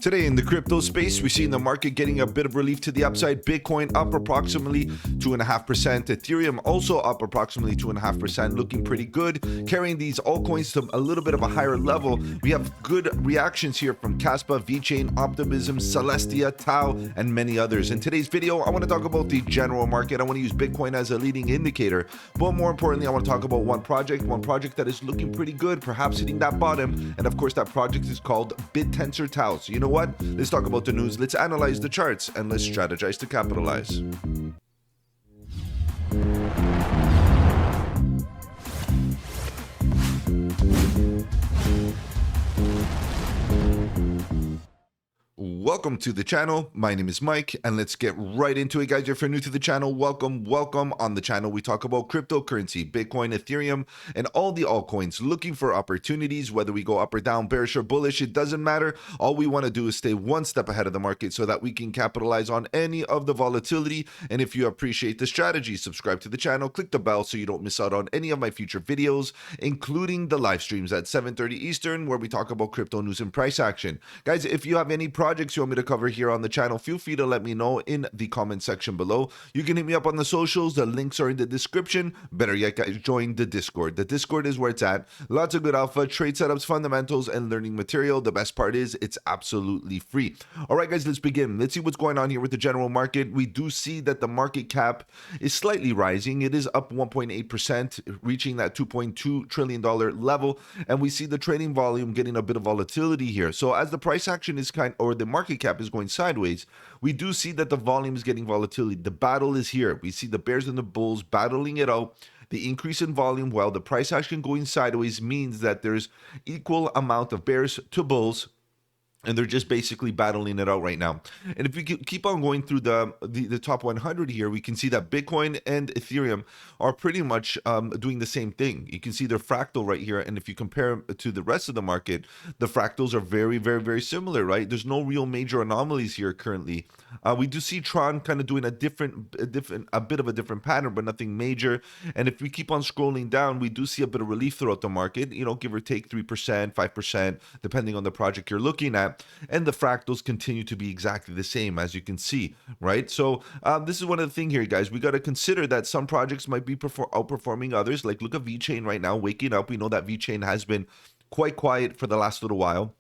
Today in the crypto space, we see the market getting a bit of relief to the upside. Bitcoin up approximately 2.5%. Ethereum also up approximately 2.5%, looking pretty good. Carrying these altcoins to a little bit of a higher level. We have good reactions here from Caspa, VeChain, Optimism, Celestia, TAO, and many others. In today's video, I want to talk about the general market. I want to use Bitcoin as a leading indicator. But more importantly, I want to talk about one project that is looking pretty good, perhaps hitting that bottom. And of course, that project is called Bittensor TAO. So you know what? Let's talk about the news, let's analyze the charts, and let's strategize to capitalize. Welcome to the channel. My name is Mike, and let's get right into it, guys. If you're new to the channel, welcome. On the channel, we talk about cryptocurrency, Bitcoin, Ethereum, and all the altcoins, looking for opportunities, whether we go up or down, bearish or bullish, it doesn't matter. All we want to do is stay one step ahead of the market so that we can capitalize on any of the volatility. And if you appreciate the strategy, subscribe to the channel, click the bell so you don't miss out on any of my future videos, including the live streams at 7:30 Eastern, where we talk about crypto news and price action. Guys, if you have any projects you want me to cover here on the channel, feel free to let me know in the comment section below. You can hit me up on the socials. The links are in the description. Better yet, guys, join the Discord. The Discord is where it's at. Lots of good alpha, trade setups, fundamentals, and learning material. The best part is it's absolutely free. All right, guys, let's begin. Let's see what's going on here with the general market. We do see that the market cap is slightly rising. It is up 1.8%, reaching that $2.2 trillion level. And we see the trading volume getting a bit of volatility here. So as the price action is the market cap is going sideways, we do see that the volume is getting volatility. The battle is here. We see the bears and the bulls battling it out. The increase in volume while the price action going sideways means that there's equal amount of bears to bulls, and they're just basically battling it out right now. And if we keep on going through the top 100 here, we can see that Bitcoin and Ethereum are pretty much doing the same thing. You can see their fractal right here. And if you compare to the rest of the market, the fractals are very, very, very similar, right? There's no real major anomalies here currently. We do see Tron kind of doing a bit of a different pattern, but nothing major. And if we keep on scrolling down, we do see a bit of relief throughout the market, you know, give or take 3%, 5%, depending on the project you're looking at. And the fractals continue to be exactly the same, as you can see, right? So this is one of the things here, guys. We got to consider that some projects might be outperforming others. Like look at VeChain right now, waking up. We know that VeChain has been quite quiet for the last little while.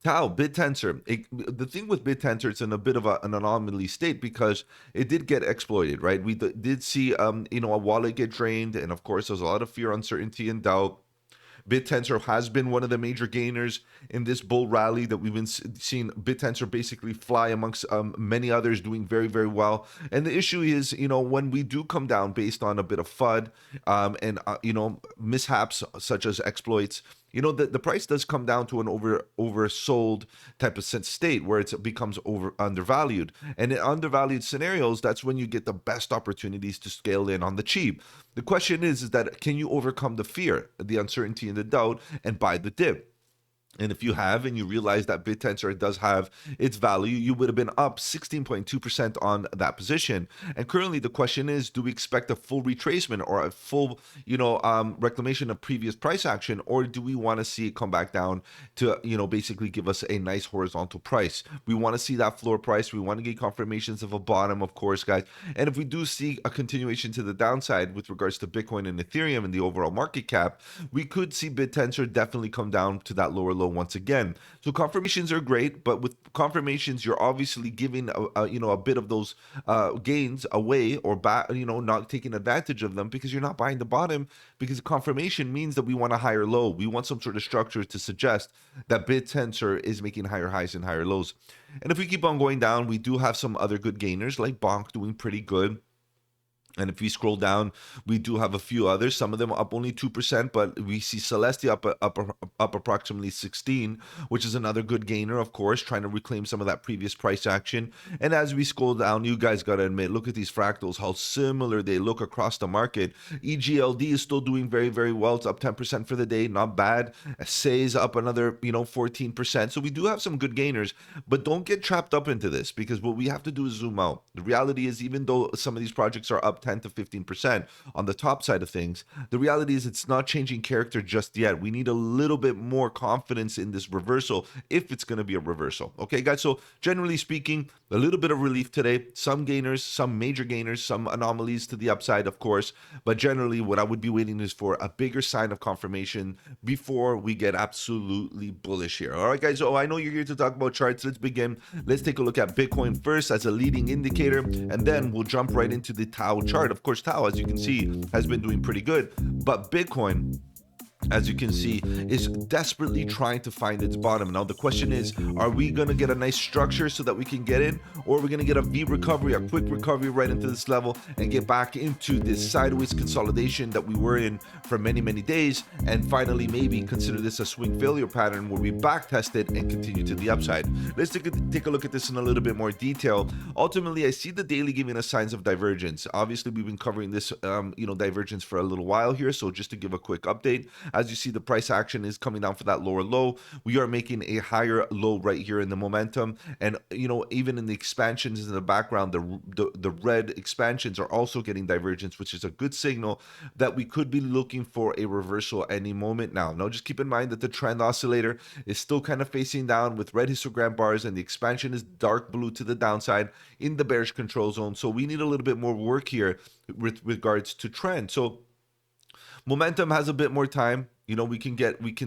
TAO, Bittensor. The thing with Bittensor, it's in a bit of an anomaly state because it did get exploited, right? We did see, a wallet get drained, and of course, there's a lot of fear, uncertainty, and doubt. Bittensor has been one of the major gainers in this bull rally that we've been seeing Bittensor basically fly amongst many others doing very, very well. And the issue is, when we do come down based on a bit of FUD and, mishaps such as exploits, the price does come down to an oversold type of state where it becomes undervalued. And in undervalued scenarios, that's when you get the best opportunities to scale in on the cheap. The question is that can you overcome the fear, the uncertainty, and the doubt and buy the dip? And if you have, and you realize that Bittensor does have its value, you would have been up 16.2% on that position. And currently the question is, do we expect a full retracement or a full, reclamation of previous price action? Or do we want to see it come back down to, basically give us a nice horizontal price? We want to see that floor price. We want to get confirmations of a bottom, of course, guys. And if we do see a continuation to the downside with regards to Bitcoin and Ethereum and the overall market cap, we could see Bittensor definitely come down to that lower low once again. So confirmations are great, but with confirmations, you're obviously giving a bit of those gains away or not taking advantage of them because you're not buying the bottom, because confirmation means that we want a higher low. We want some sort of structure to suggest that Bittensor is making higher highs and higher lows. And if we keep on going down, we do have some other good gainers like Bonk doing pretty good. And if we scroll down, we do have a few others, some of them up only 2%, but we see Celestia up approximately 16, which is another good gainer, of course, trying to reclaim some of that previous price action. And as we scroll down, you guys got to admit, look at these fractals, how similar they look across the market. EGLD is still doing very, very well. It's up 10% for the day, not bad. SAY is up another, 14%. So we do have some good gainers, but don't get trapped up into this, because what we have to do is zoom out. The reality is, even though some of these projects are up up 10 to 15% on the top side of things, the reality is it's not changing character just yet. We need a little bit more confidence in this reversal if it's going to be a reversal. Okay, guys, so generally speaking, a little bit of relief today. Some gainers, some major gainers, some anomalies to the upside, of course, but generally what I would be waiting is for a bigger sign of confirmation before we get absolutely bullish here. All right, guys, so I know you're here to talk about charts. Let's begin. Let's take a look at Bitcoin first as a leading indicator, and then we'll jump right into the TAO chart. Of course, TAO, as you can see, has been doing pretty good, but Bitcoin, as you can see, is desperately trying to find its bottom. Now the question is, are we going to get a nice structure so that we can get in, or are we going to get a V recovery, a quick recovery right into this level and get back into this sideways consolidation that we were in for many days, and finally maybe consider this a swing failure pattern where we back test it and continue to the upside? Let's take a look at this in a little bit more detail. Ultimately, I see the daily giving us signs of divergence. Obviously, we've been covering this divergence for a little while here, so just to give a quick update, as you see, the price action is coming down for that lower low. We are making a higher low right here in the momentum, and even in the expansions in the background, the red expansions are also getting divergence, which is a good signal that we could be looking for a reversal any moment now. Now, just keep in mind that the trend oscillator is still kind of facing down with red histogram bars, and the expansion is dark blue to the downside in the bearish control zone. So we need a little bit more work here with regards to trend. So momentum has a bit more time. We can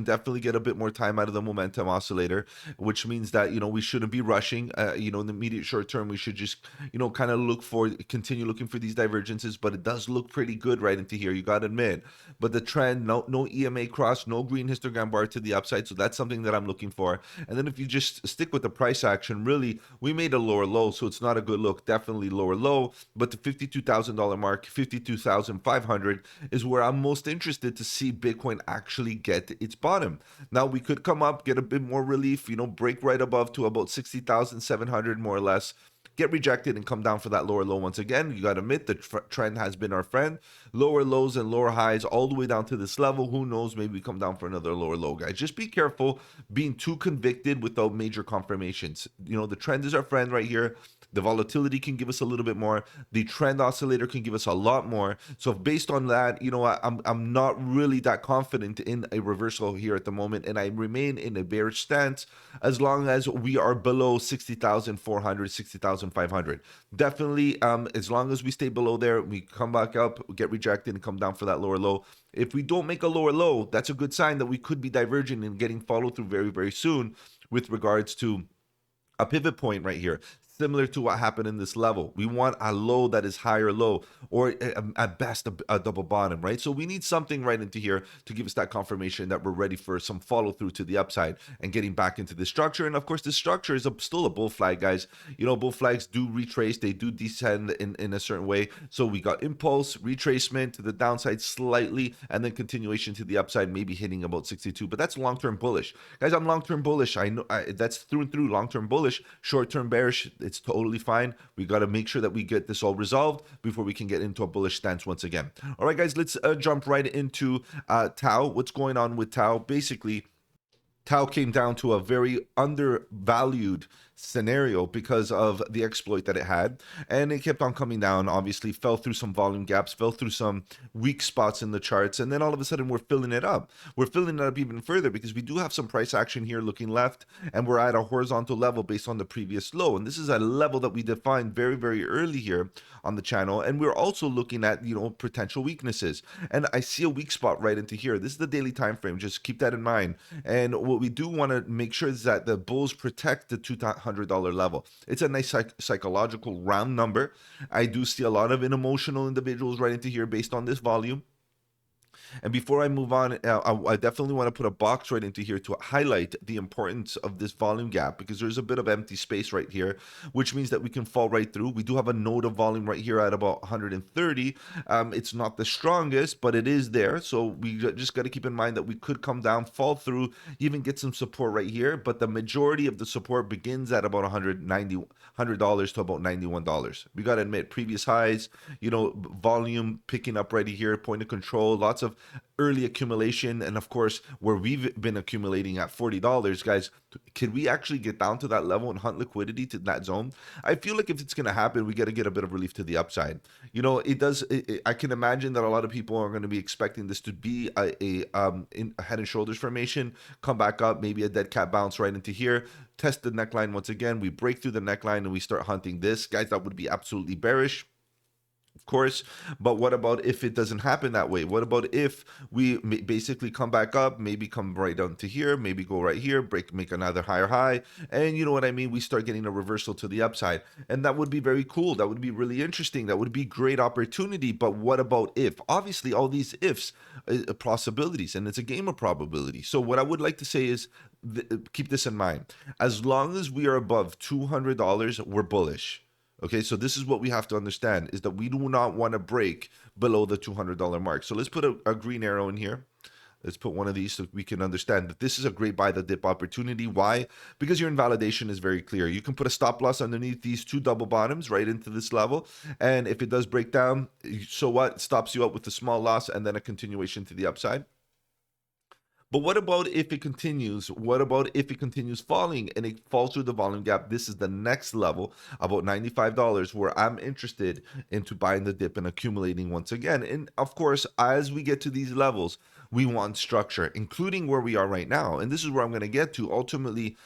definitely get a bit more time out of the momentum oscillator, which means that we shouldn't be rushing. In the immediate short term, we should just kind of continue looking for these divergences. But it does look pretty good right into here, you got to admit. But the trend, no EMA cross, no green histogram bar to the upside, so that's something that I'm looking for. And then if you just stick with the price action, really, we made a lower low, so it's not a good look. Definitely lower low, but the $52,000 mark, 52,500, is where I'm most interested to see Bitcoin actually get its bottom. Now we could come up, get a bit more relief, break right above to about 60,700 more or less, get rejected and come down for that lower low once again. You got to admit the trend has been our friend. Lower lows and lower highs all the way down to this level. Who knows, maybe we come down for another lower low, guys. Just be careful being too convicted without major confirmations. The trend is our friend right here. The volatility can give us a little bit more. The trend oscillator can give us a lot more. So based on that, I'm not really that confident in a reversal here at the moment, and I remain in a bearish stance as long as we are below 60,400, 60,500. Definitely, as long as we stay below there, we come back up, get rejected, and come down for that lower low. If we don't make a lower low, that's a good sign that we could be diverging and getting follow through very soon with regards to a pivot point right here, similar to what happened in this level. We want a low that is higher low, or at best a double bottom, right? So we need something right into here to give us that confirmation that we're ready for some follow through to the upside and getting back into the structure. And of course, this structure is still a bull flag, guys. Bull flags do retrace, they do descend in a certain way. So we got impulse, retracement to the downside slightly, and then continuation to the upside, maybe hitting about 62. But that's long-term bullish, guys. I'm long-term bullish. I know that's through and through long-term bullish. Short-term bearish, it's totally fine. We got to make sure that we get this all resolved before we can get into a bullish stance once again. All right, guys, let's jump right into TAO. What's going on with TAO? Basically, TAO came down to a very undervalued scenario because of the exploit that it had, and it kept on coming down. Obviously fell through some volume gaps, fell through some weak spots in the charts, and then all of a sudden we're filling it up even further because we do have some price action here looking left, and we're at a horizontal level based on the previous low, and this is a level that we defined very early here on the channel. And we're also looking at potential weaknesses, and I see a weak spot right into here. This is the daily time frame, just keep that in mind. And what we do want to make sure is that the bulls protect the $200 level. It's a nice psychological round number. I do see a lot of unemotional individuals right into here based on this volume. And before I move on, I definitely want to put a box right into here to highlight the importance of this volume gap, because there's a bit of empty space right here, which means that we can fall right through. We do have a node of volume right here at about 130. It's not the strongest, but it is there. So we just got to keep in mind that we could come down, fall through, even get some support right here. But the majority of the support begins at about $100 to about $91. We got to admit, previous highs, volume picking up right here, point of control, lots of of early accumulation, and of course where we've been accumulating at $40, guys, can we actually get down to that level and hunt liquidity to that zone? I feel like if it's going to happen, we got to get a bit of relief to the upside. You know, I can imagine that a lot of people are going to be expecting this to be a head and shoulders formation, come back up, maybe a dead cat bounce right into here, test the neckline once again, we break through the neckline and we start hunting this. Guys, that would be absolutely bearish, of course. But what about if it doesn't happen that way? What about if we basically come back up, maybe come right down to here, maybe go right here, make another higher high, and you know what I mean, we start getting a reversal to the upside, and that would be very cool. That would be really interesting. That would be great opportunity. But what about if? Obviously all these ifs, possibilities, and it's a game of probability. So what I would like to say is, keep this in mind. As long as we are above $200, we're bullish. Okay, so this is what we have to understand, is that we do not want to break below the $200 mark. So let's put a green arrow in here. Let's put one of these so we can understand that this is a great buy the dip opportunity. Why? Because your invalidation is very clear. You can put a stop loss underneath these two double bottoms right into this level. And if it does break down, so what? It stops you up with a small loss and then a continuation to the upside. But what about if it continues? What about if it continues falling and it falls through the volume gap? This is the next level, about $95, where I'm interested into buying the dip and accumulating once again. And of course, as we get to these levels, we want structure, including where we are right now. And this is where I'm going to get to. Ultimately,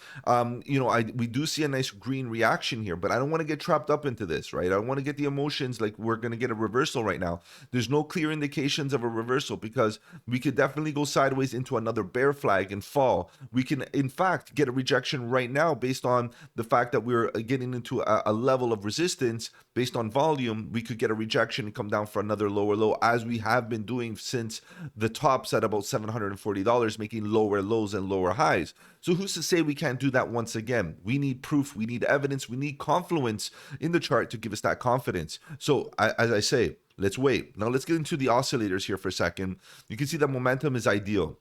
you know, we do see a nice green reaction here, but I don't want to get trapped up into this, right? I don't want to get the emotions like we're going to get a reversal right now. There's no clear indications of a reversal, because we could definitely go sideways into another bear flag and fall. We can, in fact, get a rejection right now based on the fact that we're getting into a level of resistance based on volume. We could get a rejection and come down for another lower low, as we have been doing since the tops at about $740, making lower lows and lower highs. So who's to say we can't do that once again? We need proof, we need evidence, we need confluence in the chart to give us that confidence. So as I say, let's wait. Now let's get into the oscillators here for a second. You can see that momentum is ideal.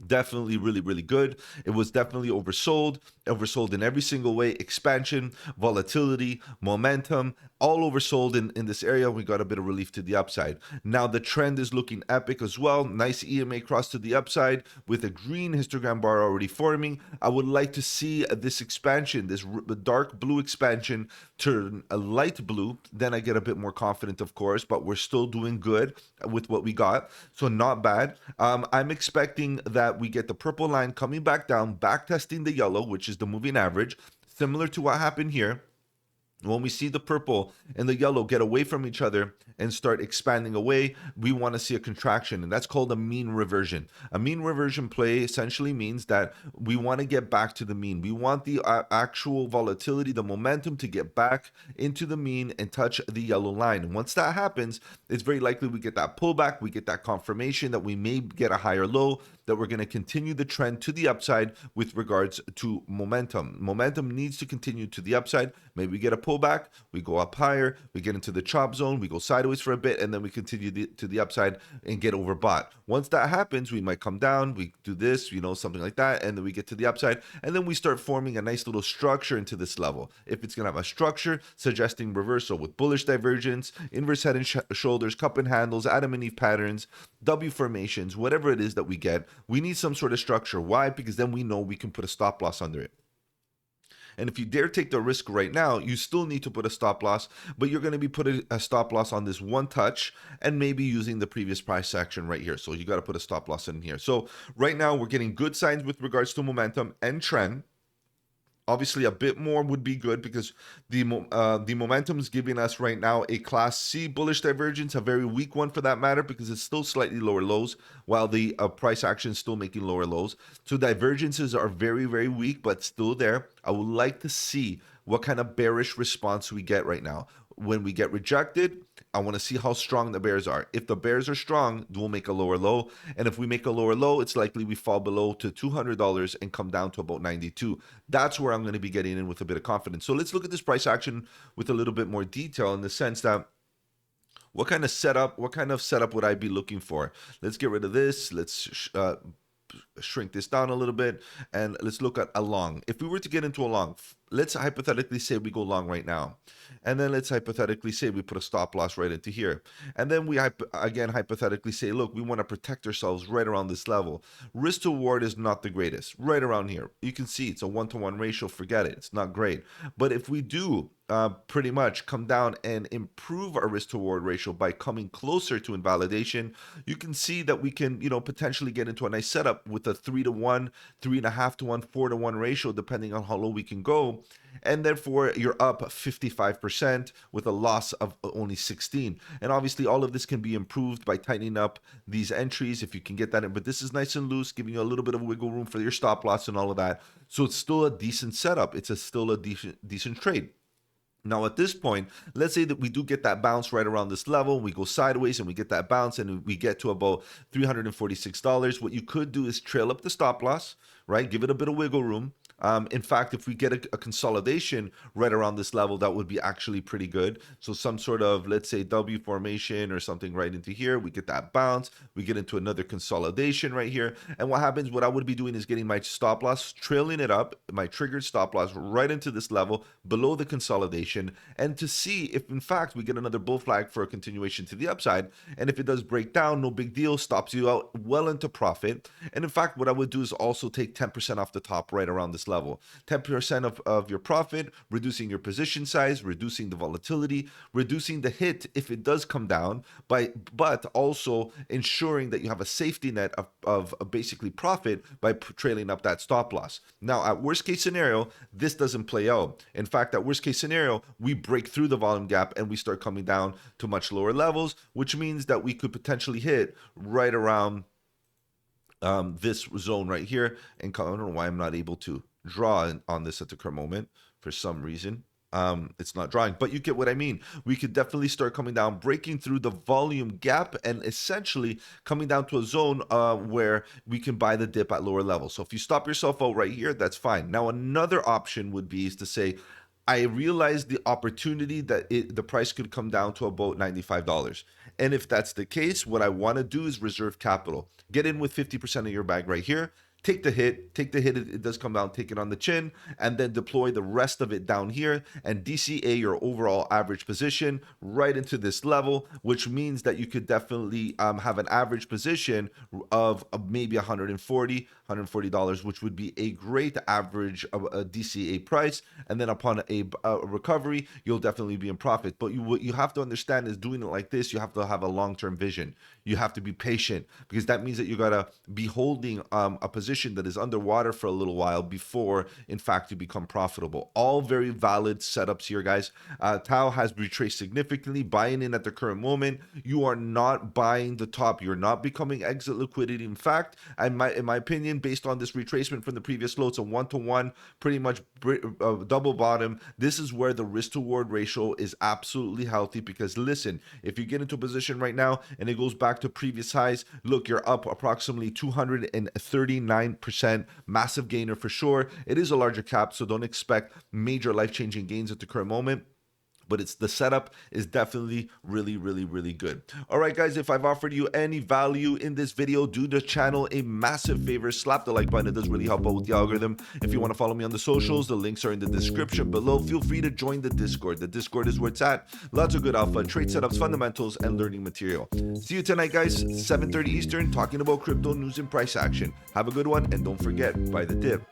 Definitely really, really good. It was definitely oversold in every single way. Expansion, volatility, momentum, all oversold in this area. We got a bit of relief to the upside. Now the trend is looking epic as well. Nice EMA cross to the upside with a green histogram bar already forming. I would like to see this expansion, this dark blue expansion, turn a light blue. Then I get a bit more confident, of course, but we're still doing good with what we got. So not bad. I'm expecting that we get the purple line coming back down, back testing the yellow, which is the moving average, similar to what happened here. When we see the purple and the yellow get away from each other and start expanding away, we want to see a contraction, and that's called a mean reversion. A mean reversion play essentially means that we want to get back to the mean. We want the actual volatility, the momentum, to get back into the mean and touch the yellow line. And once that happens, it's very likely we get that pullback, we get that confirmation that we may get a higher low, that we're going to continue the trend to the upside with regards to momentum. Momentum needs to continue to the upside. Maybe we get a pullback, we go up higher, we get into the chop zone, we go sideways for a bit, and then we continue to the upside and get overbought. Once that happens, we might come down, we do this, you know, something like that, and then we get to the upside, and then we start forming a nice little structure into this level. If it's going to have a structure suggesting reversal with bullish divergence, inverse head and shoulders, cup and handles, Adam and Eve patterns, W formations, whatever it is that we get, we need some sort of structure. Why? Because then we know we can put a stop loss under it. And if you dare take the risk right now, you still need to put a stop loss, but you're going to be putting a stop loss on this one touch and maybe using the previous price action right here. So you got to put a stop loss in here. So right now we're getting good signs with regards to momentum and trend. Obviously, a bit more would be good because the momentum is giving us right now a Class C bullish divergence, a very weak one for that matter, because it's still slightly lower lows, while the price action is still making lower lows. So divergences are very, very weak, but still there. I would like to see what kind of bearish response we get right now. When we get rejected, I want to see how strong the bears are. If the bears are strong, we'll make a lower low. And if we make a lower low, it's likely we fall below to $200 and come down to about 92. That's where I'm going to be getting in with a bit of confidence. So let's look at this price action with a little bit more detail, in the sense that what kind of setup would I be looking for? Let's get rid of this. Let's shrink this down a little bit, and let's look at a long. If we were to get into a long, let's hypothetically say we go long right now, and then let's hypothetically say we put a stop loss right into here, and then we again hypothetically say, look, we want to protect ourselves right around this level. Risk to reward is not the greatest, right around here. You can see it's a 1-to-1 ratio. Forget it, it's not great. But if we do pretty much come down and improve our risk to reward ratio by coming closer to invalidation, you can see that we can, potentially get into a nice setup with a 3-to-1, 3.5-to-1, 4-to-1 ratio, depending on how low we can go. And therefore you're up 55% with a loss of only 16. And obviously all of this can be improved by tightening up these entries if you can get that in. But this is nice and loose, giving you a little bit of wiggle room for your stop loss and all of that. So it's still a decent setup. It's still a decent trade. Now, at this point, let's say that we do get that bounce right around this level. We go sideways and we get that bounce and we get to about $346. What you could do is trail up the stop loss, right? Give it a bit of wiggle room. In fact, if we get a consolidation right around this level, that would be actually pretty good. So some sort of, let's say, W formation or something right into here. We get that bounce. We get into another consolidation right here. And what happens, what I would be doing is getting my stop loss, trailing it up, my triggered stop loss right into this level below the consolidation, and to see if, in fact, we get another bull flag for a continuation to the upside. And if it does break down, no big deal, stops you out well into profit. And in fact, what I would do is also take 10% off the top right around this level. 10% of your profit, reducing your position size, reducing the volatility, reducing the hit if it does come down, but also ensuring that you have a safety net of basically profit by trailing up that stop loss. Now, at worst case scenario, this doesn't play out. In fact, at worst case scenario, we break through the volume gap and we start coming down to much lower levels, which means that we could potentially hit right around this zone right here. And I don't know why I'm not able to draw on this at the current moment. For some reason, it's not drawing, but you get what I mean. We could definitely start coming down, breaking through the volume gap, and essentially coming down to a zone where we can buy the dip at lower levels. So if you stop yourself out right here, that's fine. Now, another option would be is to say, I realized the opportunity that the price could come down to about $95. And if that's the case, what I want to do is reserve capital. Get in with 50% of your bag right here. Take the hit, it does come down, take it on the chin, and then deploy the rest of it down here and DCA your overall average position right into this level, which means that you could definitely have an average position of maybe $140, which would be a great average of a DCA price. And then upon a recovery, you'll definitely be in profit. But what you have to understand is doing it like this, you have to have a long-term vision. You have to be patient, because that means that you got to be holding a position that is underwater for a little while before, in fact, you become profitable. All very valid setups here, guys. TAO has retraced significantly, buying in at the current moment. You are not buying the top. You're not becoming exit liquidity. In fact, in my opinion, based on this retracement from the previous low, it's a 1-to-1, pretty much double bottom. This is where the risk to reward ratio is absolutely healthy, because listen, if you get into a position right now and it goes back to previous highs, look, you're up approximately 239%, massive gainer for sure. It is a larger cap, so don't expect major life-changing gains at the current moment. But the setup is definitely really, really, really good. All right, guys, if I've offered you any value in this video, do the channel a massive favor. Slap the like button. It does really help out with the algorithm. If you want to follow me on the socials, the links are in the description below. Feel free to join the Discord. The Discord is where it's at. Lots of good alpha, trade setups, fundamentals, and learning material. See you tonight, guys, 7:30 Eastern, talking about crypto news and price action. Have a good one, and don't forget, buy the dip.